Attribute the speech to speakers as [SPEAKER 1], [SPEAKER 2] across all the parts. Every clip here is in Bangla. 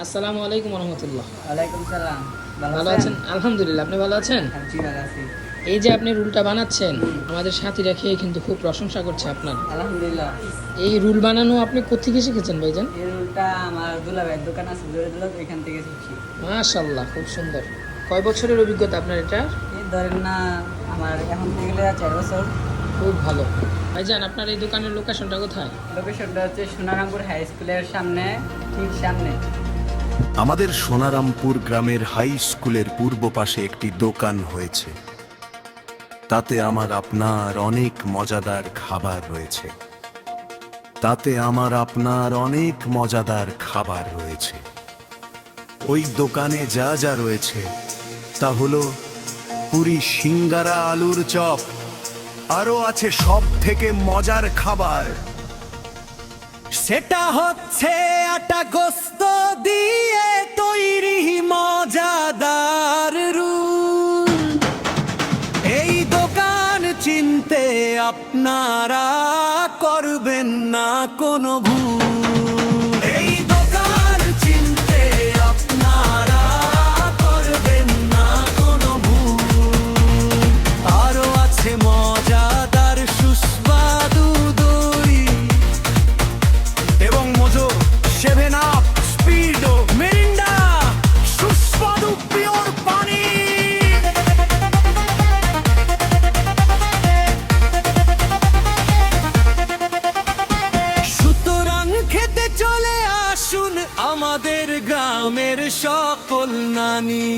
[SPEAKER 1] আসসালামু আলাইকুম রহমতুল্লাহ।
[SPEAKER 2] ওয়ালাইকুম সালাম।
[SPEAKER 1] ভালো আছেন? আলহামদুলিল্লাহ, আপনি ভালো আছেন?
[SPEAKER 2] জি ভালো আছি।
[SPEAKER 1] এই যে আপনি রুলটা বানাচ্ছেন, আমাদের সাথীরা খেয়ে কিন্তু খুব প্রশংসা করছে আপনার।
[SPEAKER 2] আলহামদুলিল্লাহ।
[SPEAKER 1] এই রুল বানানো আপনি কোত্থেকে শিখেছেন ভাইজান?
[SPEAKER 2] এই রুলটা আমার দুলাভাইয়ের দোকান আছে জোরে ওইখান থেকে শিখছি।
[SPEAKER 1] মাশাআল্লাহ, খুব সুন্দর। কয় বছরের অভিজ্ঞতা আপনার এটা?
[SPEAKER 2] এই ধরেন না, আমার এখন থেকে গেলে 4 বছর।
[SPEAKER 1] খুব ভালো। ভাইজান, আপনার এই দোকানের লোকেশনটা কোথায়?
[SPEAKER 2] লোকেশনটা হচ্ছে সোনারামপুর হাই স্কুলের সামনে, ঠিক সামনে।
[SPEAKER 3] আমাদের সোনারামপুর গ্রামের হাই স্কুলের পূর্ব পাশে একটি দোকান হয়েছে। তাতে আমার আপনার অনেক মজাদার খাবার রয়েছে। ওই দোকানে যা যা রয়েছে তা হলো পুরি, সিঙ্গারা, আলুর চপ, আরো আছে সব থেকে মজার খাবার। সেটা হচ্ছে আটা গোস্ত দিয়ে তৈরি মজাদার রুল। এই দোকান চিনতে আপনারা করবেন না কোনো ভুল। এই দোকান চিনতে আপনারা করবেন না কোনো ভুল। আরো আছে মজাদার সুস্বাদু দই এবং মজো, 7 আপ, স্পিডো, মিরিন্ডা, সুস্বাদু পিওর পানি। সুতরাং খেতে চলে আসুন আমাদের গ্রামের সকল নানি।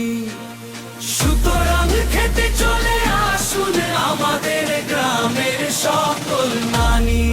[SPEAKER 3] সুতরাং খেতে চলে আসুন আমাদের গ্রামের সকল নানি।